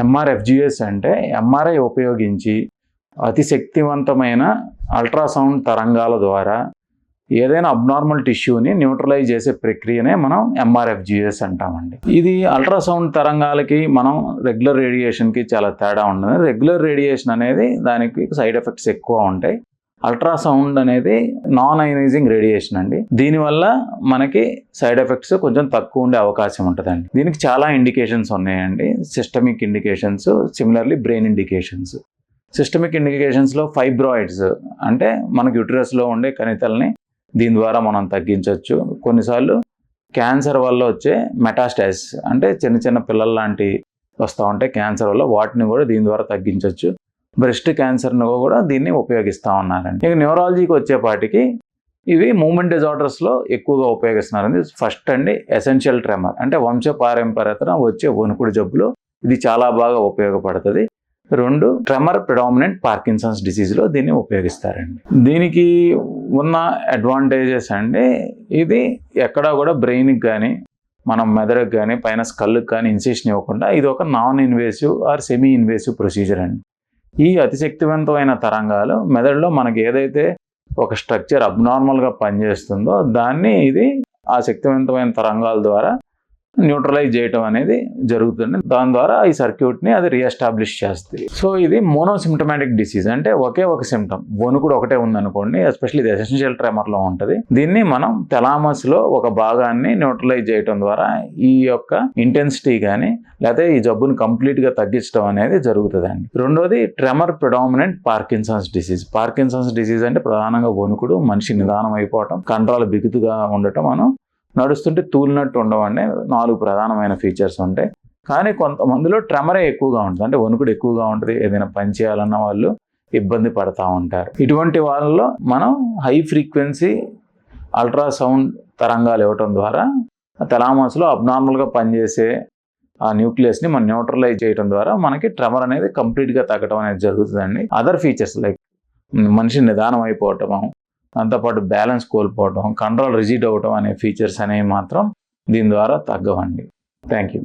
ఎంఆర్ఎఫ్జిఎస్ అంటే ఎంఆర్ఐ ఉపయోగించి అతి శక్తివంతమైన అల్ట్రాసౌండ్ తరంగాల ద్వారా ఏదైనా అబ్నార్మల్ టిష్యూని న్యూట్రలైజ్ చేసే ప్రక్రియనే మనం ఎంఆర్ఎఫ్జిఎస్ అంటామండి. ఇది అల్ట్రాసౌండ్ తరంగాలకి మనం రెగ్యులర్ రేడియేషన్కి చాలా తేడా ఉంటుంది. రెగ్యులర్ రేడియేషన్ అనేది దానికి సైడ్ ఎఫెక్ట్స్ ఎక్కువ ఉంటాయి. అల్ట్రాసౌండ్ అనేది నాన్ అయనైజింగ్ రేడియేషన్ అండి. దీనివల్ల మనకి సైడ్ ఎఫెక్ట్స్ కొంచెం తక్కువ ఉండే అవకాశం ఉంటుందండి. దీనికి చాలా ఇండికేషన్స్ ఉన్నాయండి. Systemic indications, similarly brain indications. Systemic ఇండికేషన్స్లో ఫైబ్రాయిడ్స్ అంటే మనకి యూటరస్లో ఉండే కణితల్ని దీని ద్వారా మనం తగ్గించవచ్చు. కొన్నిసార్లు క్యాన్సర్ వల్ల వచ్చే మెటాస్టాసిస్ అంటే చిన్న చిన్న పిల్లల లాంటి వస్తూ ఉంటాయి క్యాన్సర్ వల్ల, వాటిని కూడా దీని ద్వారా తగ్గించవచ్చు. బ్రెస్ట్ క్యాన్సర్ను కూడా దీన్ని ఉపయోగిస్తూ ఉన్నారండి. ఇక న్యూరాలజీకి వచ్చేపాటికి ఇవి మూమెంట్ డిజార్డర్స్లో ఎక్కువగా ఉపయోగిస్తున్నారండి. ఫస్ట్ అండి ఎసెన్షియల్ ట్రెమర్ అంటే వంశపారంపర్యతన వచ్చే వణుకుడు జబ్బులో ఇది చాలా బాగా ఉపయోగపడుతుంది. 2 ట్రెమర్ ప్రిడామినెంట్ పార్కిన్సన్స్ డిసీజ్లో దీన్ని ఉపయోగిస్తారండి. దీనికి ఉన్న అడ్వాంటేజెస్ అండి, ఇది ఎక్కడా కూడా బ్రెయిన్కి కానీ మనం మెదడుకి కానీ పైన స్కల్కి కానీ ఇన్సిషన్ ఇవ్వకుండా ఇది ఒక non invasive or semi invasive procedure అండి. ఈ అతిశక్తివంతమైన తరంగాలు మెదడులో మనకి ఏదైతే ఒక స్ట్రక్చర్ అబ్నార్మల్గా పనిచేస్తుందో దాన్ని ఇది ఆ శక్తివంతమైన తరంగాల ద్వారా న్యూట్రలైజ్ చేయటం అనేది జరుగుతుంది. దాని ద్వారా ఈ సర్క్యూట్ని అది రీఎస్టాబ్లిష్ చేస్తుంది. సో ఇది మోనోసిమ్టమాటిక్ డిసీజ్ అంటే ఒకే ఒక సిమ్టమ్, వణుకుడు ఒకటే ఉందనుకోండి, ఎస్పెషల్లీ ఇది ఎసెన్షియల్ ట్రెమర్లో ఉంటుంది. దీన్ని మనం థెలామస్లో ఒక భాగాన్ని న్యూట్రలైజ్ చేయటం ద్వారా ఈ యొక్క ఇంటెన్సిటీ కానీ లేకపోతే ఈ జబ్బును కంప్లీట్గా తగ్గించడం అనేది జరుగుతుందండి. రెండోది tremor predominant Parkinson's disease. Parkinson's disease అంటే ప్రధానంగా వణుకుడు, మనిషి నిదానం అయిపోవటం, కండరాలు బిగుతుగా ఉండటం, మనం నడుస్తుంటే తూలినట్టు ఉండవండి. 4 ప్రధానమైన ఫీచర్స్ ఉంటాయి. కానీ కొంతమందిలో ట్రెమరే ఎక్కువగా ఉంటుంది, అంటే వణుకుడు ఎక్కువగా ఉంటుంది. ఏదైనా పని చేయాలన్న వాళ్ళు ఇబ్బంది పడతా ఉంటారు. ఇటువంటి వాళ్ళలో మనం హై ఫ్రీక్వెన్సీ అల్ట్రాసౌండ్ తరంగాలు ఇవ్వటం ద్వారా థెలామస్లో అబ్నార్మల్గా పనిచేసే ఆ న్యూక్లియస్ని మనం న్యూట్రలైజ్ చేయడం ద్వారా మనకి ట్రెమర్ అనేది కంప్లీట్గా తగ్గడం అనేది జరుగుతుందండి. అదర్ ఫీచర్స్ లైక్ మనిషి నిదానం అయిపోవటం, దాంతోపాటు బ్యాలెన్స్ కోల్పోవడం, కంట్రోల్ రిజిడ్ అవ్వటం అనే ఫీచర్స్ అనేవి మాత్రం దీని ద్వారా తగ్గవండి. Thank you.